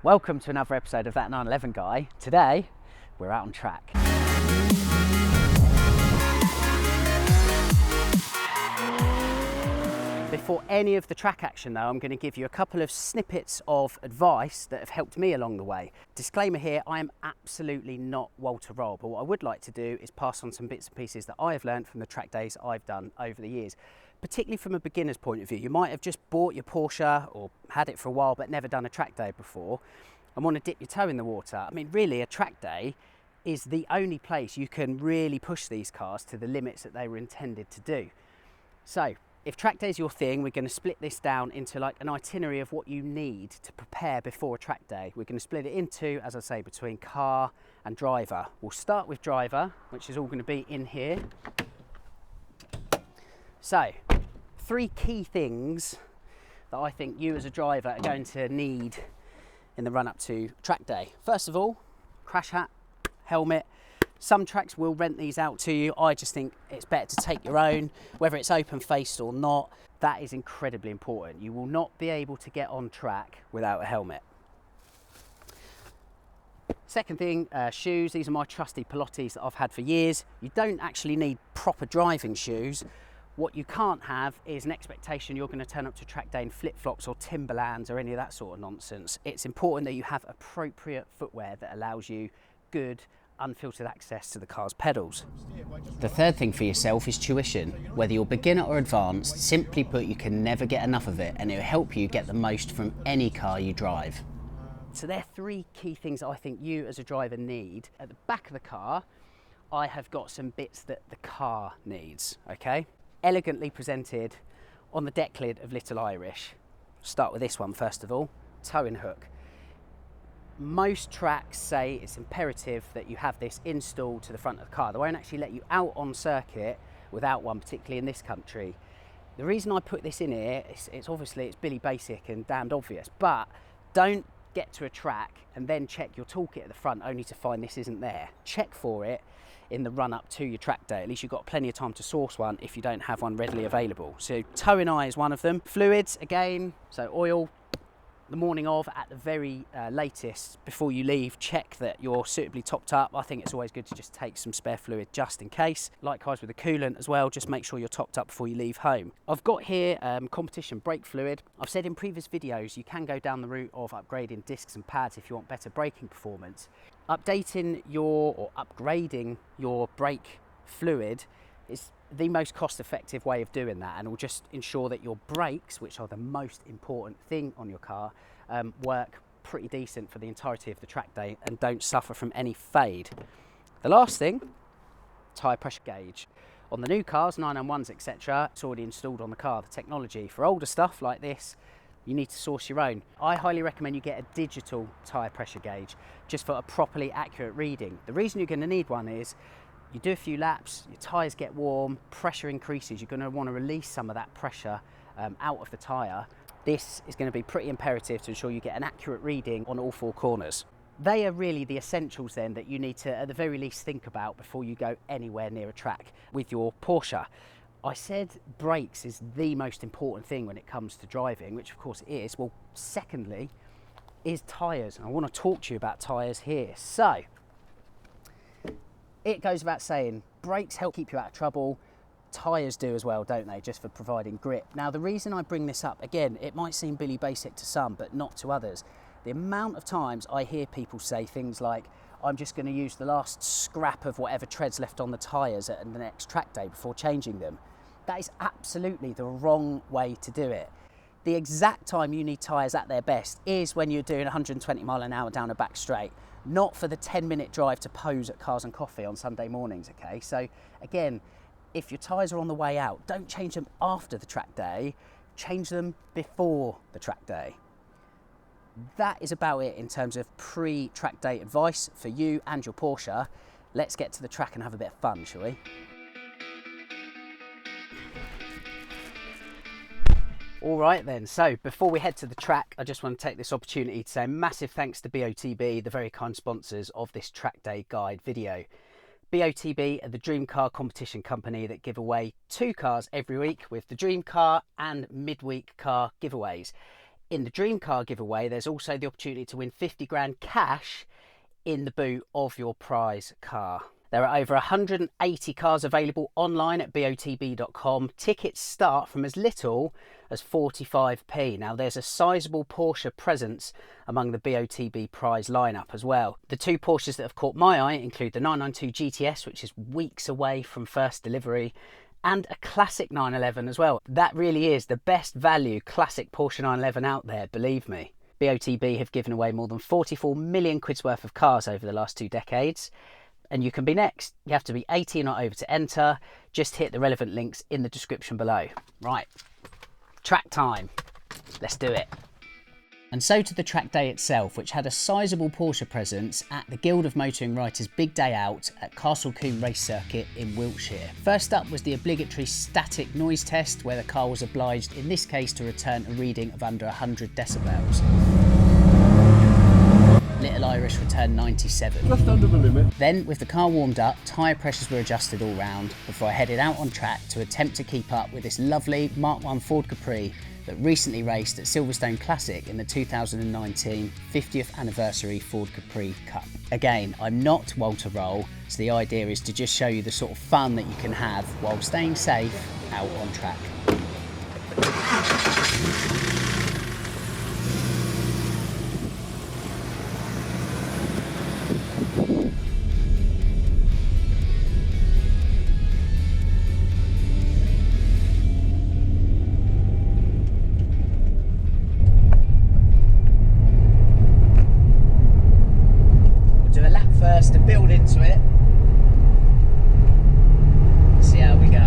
Welcome to another episode of That 911 Guy. Today, we're out on track. Before any of the track action though, I'm going to give you a couple of snippets of advice that have helped me along the way. Disclaimer here, I am absolutely not Walter Rohrl, but what I would like to do is pass on some bits and pieces that I have learned from the track days I've done over the years. Particularly from a beginner's point of view. You might have just bought your Porsche or had it for a while but never done a track day before and want to dip your toe in the water. I mean, really, a track day is the only place you can really push these cars to the limits that they were intended to do. So, if track day is your thing, we're going to split this down into like an itinerary of what you need to prepare before a track day. We're going to split it into, as I say, between car and driver. We'll start with driver, which is all going to be in here. So, 3 key things that I think you as a driver are going to need in the run up to track day. First of all, crash hat, helmet. Some tracks will rent these out to you. I just think it's better to take your own, whether it's open faced or not. That is incredibly important. You will not be able to get on track without a helmet. Second thing, shoes. These are my trusty Pilottis that I've had for years. You don't actually need proper driving shoes. What you can't have is an expectation you're going to turn up to track day in flip-flops or Timberlands or any of that sort of nonsense. It's important that you have appropriate footwear that allows you good, unfiltered access to the car's pedals. The third thing for yourself is tuition. Whether you're beginner or advanced, simply put, you can never get enough of it, and it will help you get the most from any car you drive. So there are 3 key things I think you as a driver need. At the back of the car, I have got some bits that the car needs, okay? Elegantly presented on the deck lid of Little Irish. Start with this one first of all, towing hook. Most tracks say it's imperative that you have this installed to the front of the car. They won't actually let you out on circuit without one, particularly in this country. The reason I put this in here, it's obviously it's Billy Basic and damned obvious, but don't get to a track and then check your toolkit at the front only to find this isn't there. Check for it in the run up to your track day. At least you've got plenty of time to source one if you don't have one readily available. So towing eye is one of them. Fluids, again, so oil, the morning of at the very latest before you leave, check that you're suitably topped up. I think it's always good to just take some spare fluid just in case. Likewise with the coolant as well, just make sure you're topped up before you leave home. I've got here competition brake fluid. I've said in previous videos you can go down the route of upgrading discs and pads if you want better braking performance. Updating or upgrading your brake fluid is the most cost-effective way of doing that, and will just ensure that your brakes, which are the most important thing on your car, work pretty decent for the entirety of the track day and don't suffer from any fade. The last thing, tyre pressure gauge. On the new cars, 991s, etc., it's already installed on the car, the technology. For older stuff like this, you need to source your own. I highly recommend you get a digital tyre pressure gauge just for a properly accurate reading. The reason you're going to need one is you do a few laps, your tyres get warm, pressure increases, you're going to want to release some of that pressure out of the tyre. This is going to be pretty imperative to ensure you get an accurate reading on all 4 corners. They are really the essentials then that you need to at the very least think about before you go anywhere near a track with your Porsche. I said brakes is the most important thing when it comes to driving, which of course it is. Well, secondly is tyres, and I want to talk to you about tyres here. So, it goes without saying, brakes help keep you out of trouble. Tyres do as well, don't they, just for providing grip. Now, the reason I bring this up, again, it might seem Billy Basic to some, but not to others. The amount of times I hear people say things like, I'm just going to use the last scrap of whatever tread's left on the tyres at the next track day before changing them. That is absolutely the wrong way to do it. The exact time you need tyres at their best is when you're doing 120 mile an hour down a back straight, not for the 10-minute drive to pose at Cars and Coffee on Sunday mornings, okay? So again, if your tyres are on the way out, don't change them after the track day, change them before the track day. That is about it in terms of pre-track day advice for you and your Porsche. Let's get to the track and have a bit of fun, shall we? All right then, so before we head to the track, I just want to take this opportunity to say a massive thanks to BOTB, the very kind sponsors of this track day guide video. BOTB are the dream car competition company that give away 2 cars every week with the dream car and midweek car giveaways. In the dream car giveaway, there's also the opportunity to win 50 grand cash in the boot of your prize car. There are over 180 cars available online at botb.com. Tickets start from as little as 45p. Now, there's a sizable Porsche presence among the BOTB prize lineup as well. The two Porsches that have caught my eye include the 992 GTS, which is weeks away from first delivery, and a classic 911 as well. That really is the best value classic Porsche 911 out there, believe me. BOTB have given away more than 44 million quid's worth of cars over the last 2 decades. And you can be next. You have to be 18 or over to enter. Just hit the relevant links in the description below. Right, track time. Let's do it. And so to the track day itself, which had a sizable Porsche presence at the Guild of Motoring Writers' big day out at Castle Combe Race Circuit in Wiltshire. First up was the obligatory static noise test, where the car was obliged, in this case, to return a reading of under 100 decibels. Little Irish returned 97. Just under the limit. Then, with the car warmed up, tyre pressures were adjusted all round before I headed out on track to attempt to keep up with this lovely Mark I Ford Capri that recently raced at Silverstone Classic in the 2019 50th anniversary Ford Capri Cup. Again, I'm not Walter Rohl, so the idea is to just show you the sort of fun that you can have while staying safe out on track. First to build into it. See how we go.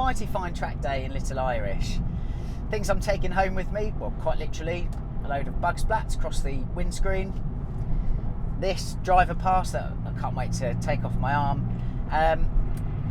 mighty fine track day in Little Irish. Things I'm taking home with me, well, quite literally, a load of bug splats across the windscreen, this driver pass that I can't wait to take off my arm,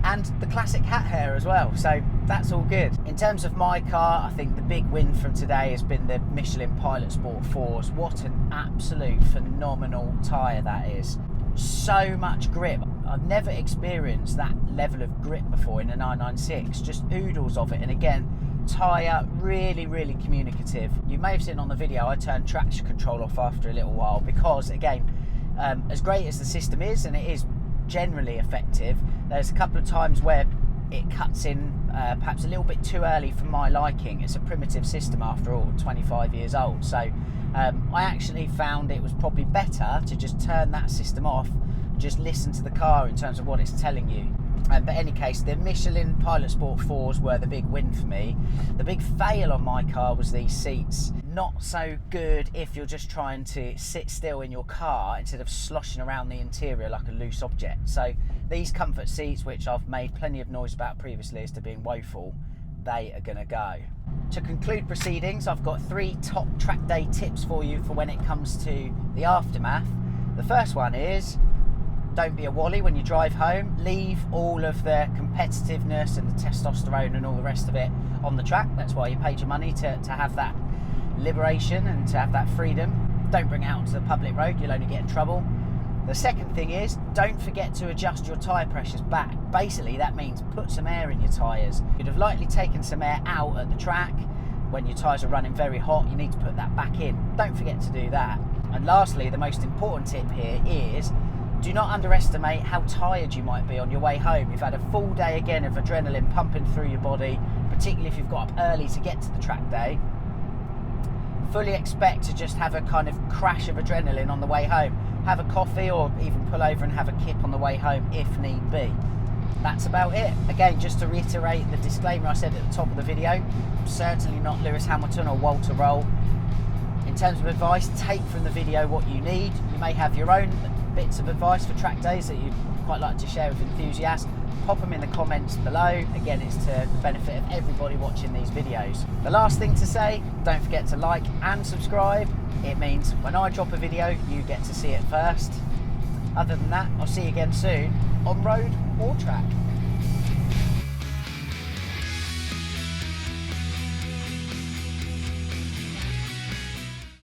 and the classic hat hair as well, so that's all good. In terms of my car, I think the big win from today has been the Michelin Pilot Sport 4s. What an absolute phenomenal tyre that is. So much grip. I've never experienced that level of grip before in a 996, just oodles of it. And again, tyre really, really communicative. You may have seen on the video I turned traction control off after a little while because, again, as great as the system is, and it is generally effective, there's a couple of times where it cuts in perhaps a little bit too early for my liking. It's a primitive system after all, 25 years old, so I actually found it was probably better to just turn that system off, just listen to the car in terms of what it's telling you. But in any case, the Michelin Pilot Sport 4s were the big win for me. The big fail on my car was these seats. Not so good if you're just trying to sit still in your car instead of sloshing around the interior like a loose object. So these comfort seats, which I've made plenty of noise about previously as to being woeful, they are going to go. To conclude proceedings, I've got 3 top track day tips for you for when it comes to the aftermath. The first one is, don't be a wally when you drive home. Leave all of the competitiveness and the testosterone and all the rest of it on the track. That's why you paid your money to have that liberation and to have that freedom. Don't bring it out onto the public road, you'll only get in trouble. The second thing is, don't forget to adjust your tyre pressures back. Basically, that means put some air in your tyres. You'd have likely taken some air out at the track. When your tyres are running very hot, you need to put that back in. Don't forget to do that. And lastly, the most important tip here is, do not underestimate how tired you might be on your way home. You've had a full day again of adrenaline pumping through your body, particularly if you've got up early to get to the track day. Fully expect to just have a kind of crash of adrenaline on the way home. Have a coffee or even pull over and have a kip on the way home if need be. That's about it. Again, just to reiterate the disclaimer I said at the top of the video, I'm certainly not Lewis Hamilton or Walter Rohrl. In terms of advice, take from the video what you need. You may have your own bits of advice for track days that you'd quite like to share with enthusiasts. Pop them in the comments below. Again, it's to the benefit of everybody watching these videos. The last thing to say, don't forget to like and subscribe. It means when I drop a video, you get to see it first. Other than that, I'll see you again soon, on road or track.